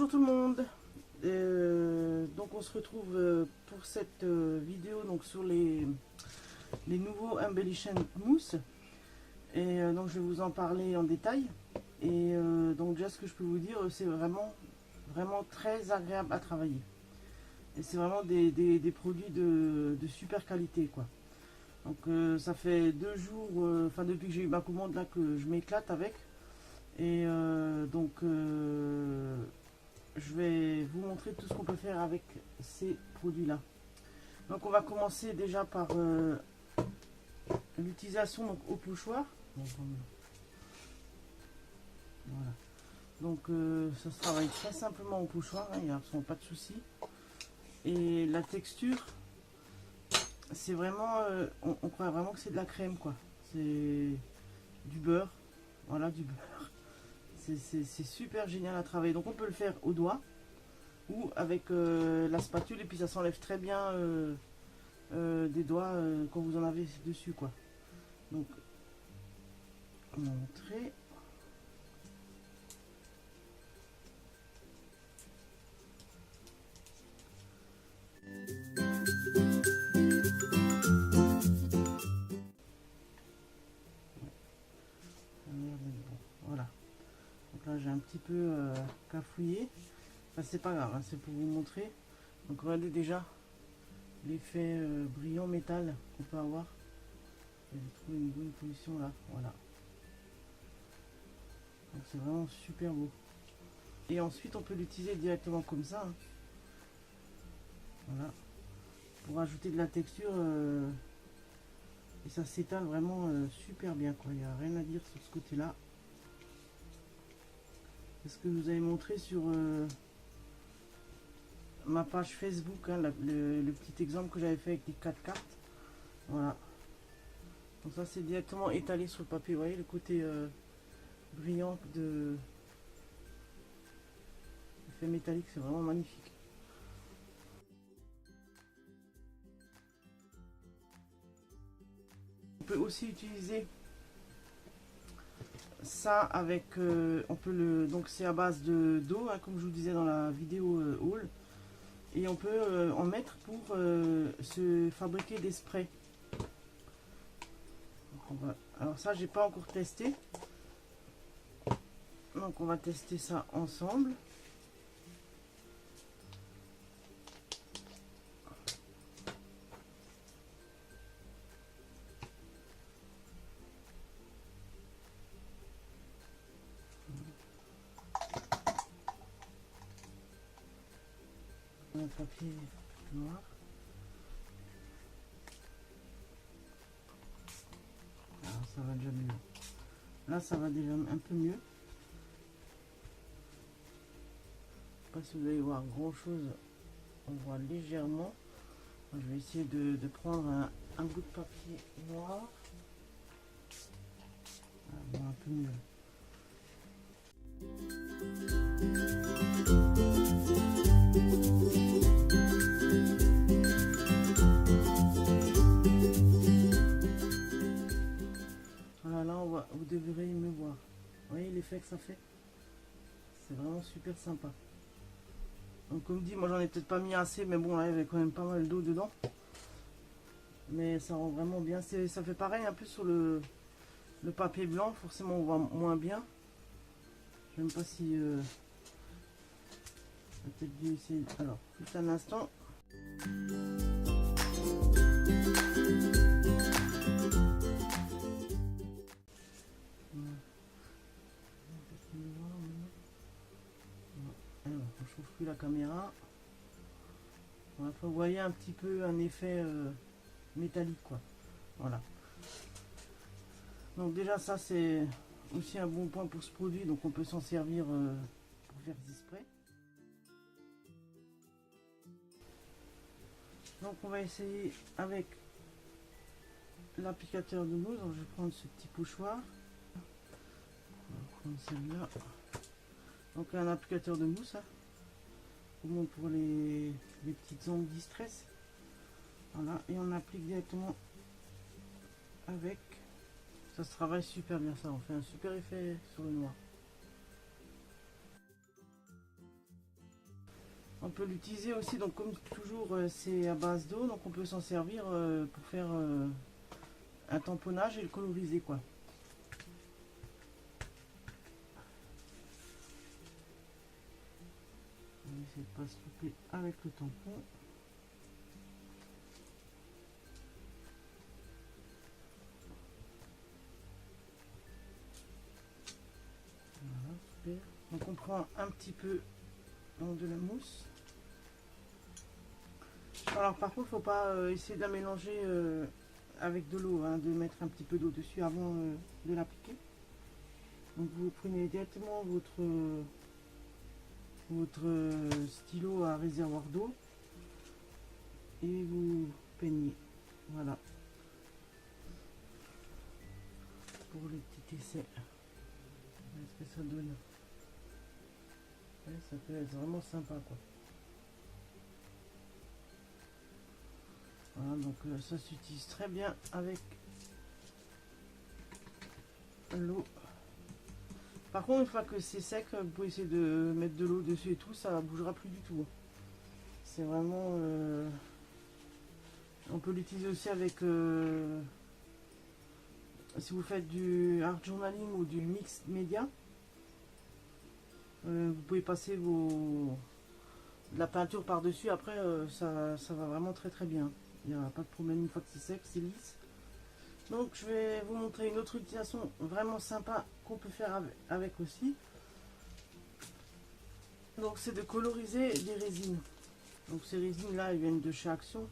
Bonjour tout le monde. Donc on se retrouve pour cette vidéo donc sur les nouveaux Embellish Mousse. Et donc je vais vous en parler en détail. Et donc déjà ce que je peux vous dire, c'est vraiment très agréable à travailler. Et c'est vraiment des produits de super qualité quoi. Donc ça fait 2 jours, enfin depuis que j'ai eu ma commande là, que je m'éclate avec. Et je vais vous montrer tout ce qu'on peut faire avec ces produits là. Donc on va commencer déjà par l'utilisation donc au pochoir. Voilà. Donc ça se travaille très simplement au pochoir, hein, il n'y a absolument pas de souci. Et la texture, c'est vraiment, on croit vraiment que c'est de la crème quoi. C'est du beurre, voilà, du beurre. C'est super génial à travailler. Donc on peut le faire au doigt ou avec la spatule, et puis ça s'enlève très bien des doigts quand vous en avez dessus quoi. Donc montrer. Voilà. Donc là j'ai un petit peu cafouillé. Enfin, c'est pas grave, hein, c'est pour vous montrer. Donc regardez déjà l'effet brillant métal qu'on peut avoir. J'ai trouvé une bonne position là, voilà. Donc c'est vraiment super beau. Et ensuite on peut l'utiliser directement comme ça. Hein. Voilà. Pour ajouter de la texture et ça s'étale vraiment super bien quoi. Il n'y a rien à dire sur ce côté là. C'est ce que je vous avais montré sur ma page Facebook, hein, le petit exemple que j'avais fait avec les 4 cartes. Voilà. Donc ça c'est directement étalé sur le papier. Vous voyez le côté brillant de l'effet métallique, c'est vraiment magnifique. On peut aussi utiliser ça avec, on peut le, donc c'est à base d'eau, hein, comme je vous disais dans la vidéo haul, et on peut en mettre pour se fabriquer des sprays. Alors ça j'ai pas encore testé, donc on va tester ça ensemble. Un papier noir. Alors ça va déjà mieux. Là ça va déjà un peu mieux. Je sais pas si vous allez voir grand chose. On voit légèrement. Je vais essayer de prendre un bout de papier noir. On voit un peu mieux. Voilà, là vous devrez me voir. Vous voyez l'effet que ça fait? C'est vraiment super sympa. Donc comme dit, moi j'en ai peut-être pas mis assez, mais bon là il y avait quand même pas mal d'eau dedans. Mais ça rend vraiment bien. Ça fait pareil un peu sur le papier blanc, forcément on voit moins bien. Je ne sais même pas si peut-être dû essayer. Alors, juste un instant. Alors, je ne trouve plus la caméra. Voilà, vous voyez un petit peu un effet métallique quoi. Voilà. Donc déjà ça c'est aussi un bon point pour ce produit, donc on peut s'en servir pour faire des sprays. Donc on va essayer avec l'applicateur de mousse. Donc je vais prendre ce petit pochoir. On va prendre celle-là. Donc un applicateur de mousse. Hein. Pour les petites ongles distress. Voilà, et on applique directement avec. Ça se travaille super bien ça, on fait un super effet sur le noir. On peut l'utiliser aussi, donc comme toujours c'est à base d'eau, donc on peut s'en servir pour faire un tamponnage et le coloriser quoi. On va essayer de pas se louper avec le tampon. Voilà, super. Donc on prend un petit peu de la mousse. Alors par contre, faut pas essayer de la mélanger avec de l'eau, hein, de mettre un petit peu d'eau dessus avant de l'appliquer. Donc vous prenez directement votre stylo à réservoir d'eau et vous peignez. Voilà. Pour le petit essai. Qu'est-ce que ça donne? Ouais, ça peut être vraiment sympa quoi. Voilà, donc ça s'utilise très bien avec l'eau. Par contre, une fois que c'est sec, vous pouvez essayer de mettre de l'eau dessus et tout, ça bougera plus du tout. C'est vraiment... on peut l'utiliser aussi avec... si vous faites du art journaling ou du mixed media, vous pouvez passer de la peinture par-dessus. Après, ça va vraiment très très bien. Il n'y a pas de problème une fois que c'est sec, c'est lisse. Donc je vais vous montrer une autre utilisation vraiment sympa qu'on peut faire avec aussi. Donc c'est de coloriser des résines. Donc ces résines là, elles viennent de chez Action.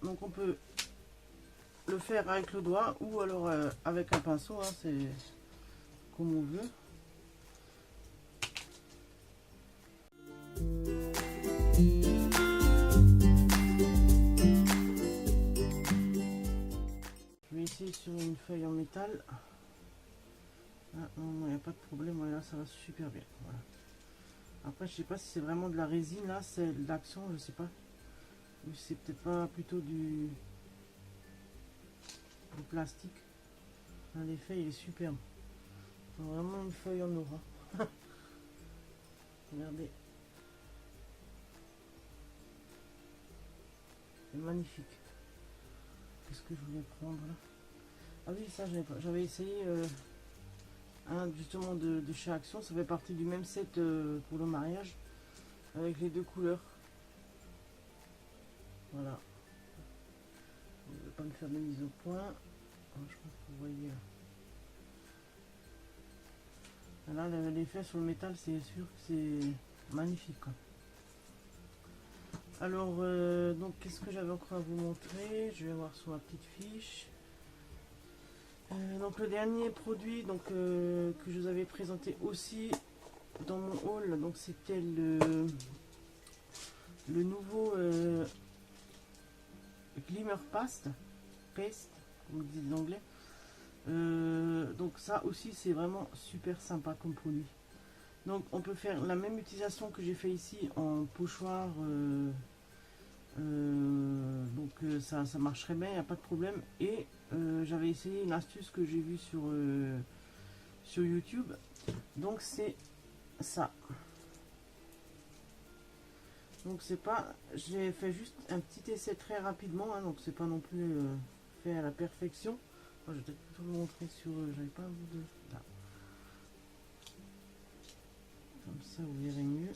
Donc on peut le faire avec le doigt ou alors avec un pinceau, hein, c'est comme on veut. Je vais essayer sur une feuille en métal. Ah, non, il n'y a pas de problème, voilà, ça va super bien. Voilà. Après, je sais pas si c'est vraiment de la résine là, c'est de l'Action, je sais pas. Ou c'est peut-être pas plutôt du plastique. L'effet il est superbe. Vraiment une feuille en aura. Regardez. C'est magnifique. Qu'est-ce que je voulais prendre là? Ah oui, ça j'avais essayé justement de chez Action. Ça fait partie du même set pour le mariage. Avec les deux couleurs. Voilà. Je ne vais pas me faire de mise au point. Je pense que vous voyez là. Là, l'effet sur le métal, c'est sûr que c'est magnifique quoi. Alors, donc qu'est-ce que j'avais encore à vous montrer? Je vais voir sur ma petite fiche. Donc le dernier produit donc, que je vous avais présenté aussi dans mon haul, donc c'était le nouveau Glimmer Paste, vous le dites en anglais. Donc ça aussi c'est vraiment super sympa comme produit. Donc on peut faire la même utilisation que j'ai fait ici en pochoir, donc ça marcherait bien, il n'y a pas de problème. Et j'avais essayé une astuce que j'ai vue sur YouTube, donc c'est ça. Donc c'est pas, j'ai fait juste un petit essai très rapidement, hein, donc c'est pas non plus fait à la perfection. Je vais peut-être plutôt vous montrer sur, j'avais pas un bout de là. Comme ça vous verrez mieux.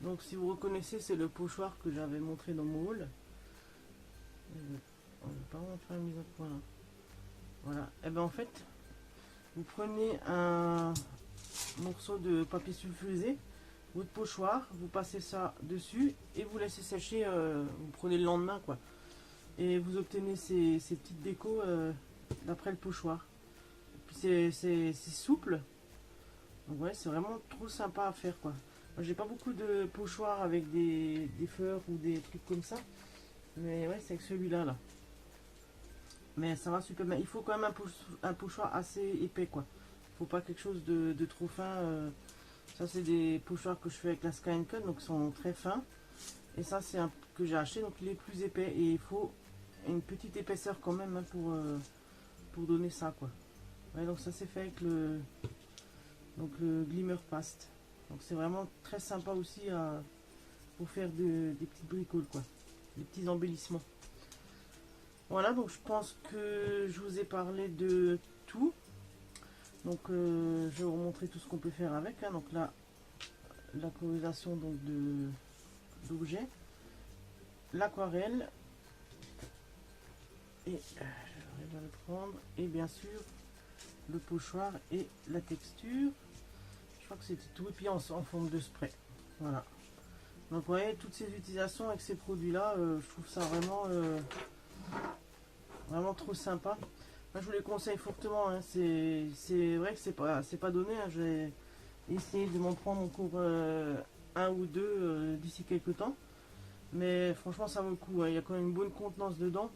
Donc si vous reconnaissez, c'est le pochoir que j'avais montré dans mon haul. On ne va pas montrer la mise au point là. Voilà, et bien en fait vous prenez un morceau de papier sulfurisé, votre pochoir, vous passez ça dessus et vous laissez sécher, vous prenez le lendemain quoi, et vous obtenez ces petites décos d'après le pochoir. Puis c'est souple, donc ouais, c'est vraiment trop sympa à faire quoi. Moi j'ai pas beaucoup de pochoirs avec des fleurs ou des trucs comme ça, mais ouais, c'est avec celui-là là. Mais ça va super bien. Il faut quand même un pochoir assez épais quoi. Faut pas quelque chose de trop fin. Ça c'est des pochoirs que je fais avec la Sky & Cut, donc ils sont très fins. Et ça c'est un que j'ai acheté, donc il est plus épais. Et il faut une petite épaisseur quand même hein, pour donner ça quoi. Ouais, donc ça c'est fait avec le Glimmer Paste. Donc c'est vraiment très sympa aussi pour faire des petites bricoles, quoi, des petits embellissements. Voilà, donc je pense que je vous ai parlé de tout. Donc je vais vous montrer tout ce qu'on peut faire avec, hein. Donc là, la colorisation donc d'objets, l'aquarelle, et j'arrive à le prendre, et bien sûr le pochoir et la texture. Je crois que c'était tout, et puis en forme de spray. Voilà. Donc vous voyez, toutes ces utilisations avec ces produits là, je trouve ça vraiment trop sympa. Moi, je vous les conseille fortement, hein. C'est vrai que c'est pas donné, hein. Je vais essayer de m'en prendre encore un ou deux d'ici quelques temps, mais franchement ça vaut le coup, hein. Il y a quand même une bonne contenance dedans.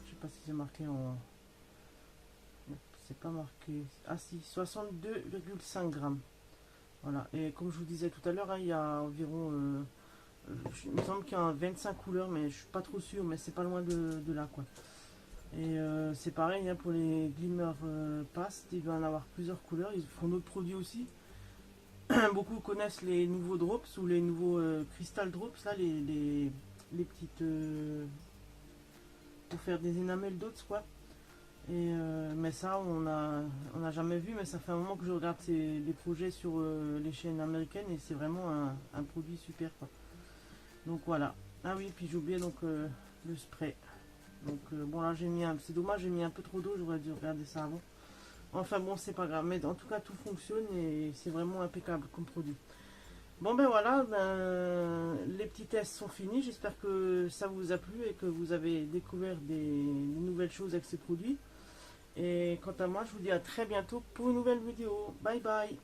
Je sais pas si c'est marqué en... C'est pas marqué. Ah si, 62,5 grammes. Voilà, et comme je vous disais tout à l'heure, hein, il y a environ... il me semble qu'il y a 25 couleurs, mais je suis pas trop sûr, mais c'est pas loin de là, quoi. Et c'est pareil, hein, pour les Glimmer Pass, il doit en avoir plusieurs couleurs. Ils font d'autres produits aussi. Beaucoup connaissent les nouveaux drops ou les nouveaux Crystal Drops, là, les petites... pour faire des enamels d'autres, quoi. Et mais ça, on a jamais vu, mais ça fait un moment que je regarde les projets sur les chaînes américaines, et c'est vraiment un produit super, quoi. Donc voilà. Ah oui, puis j'ai oublié donc le spray. Donc bon, là j'ai mis c'est dommage, j'ai mis un peu trop d'eau, j'aurais dû regarder ça avant. Enfin bon, c'est pas grave, mais en tout cas tout fonctionne et c'est vraiment impeccable comme produit. Bon ben voilà, les petits tests sont finis, j'espère que ça vous a plu et que vous avez découvert des nouvelles choses avec ces produits. Et quant à moi, je vous dis à très bientôt pour une nouvelle vidéo. Bye bye.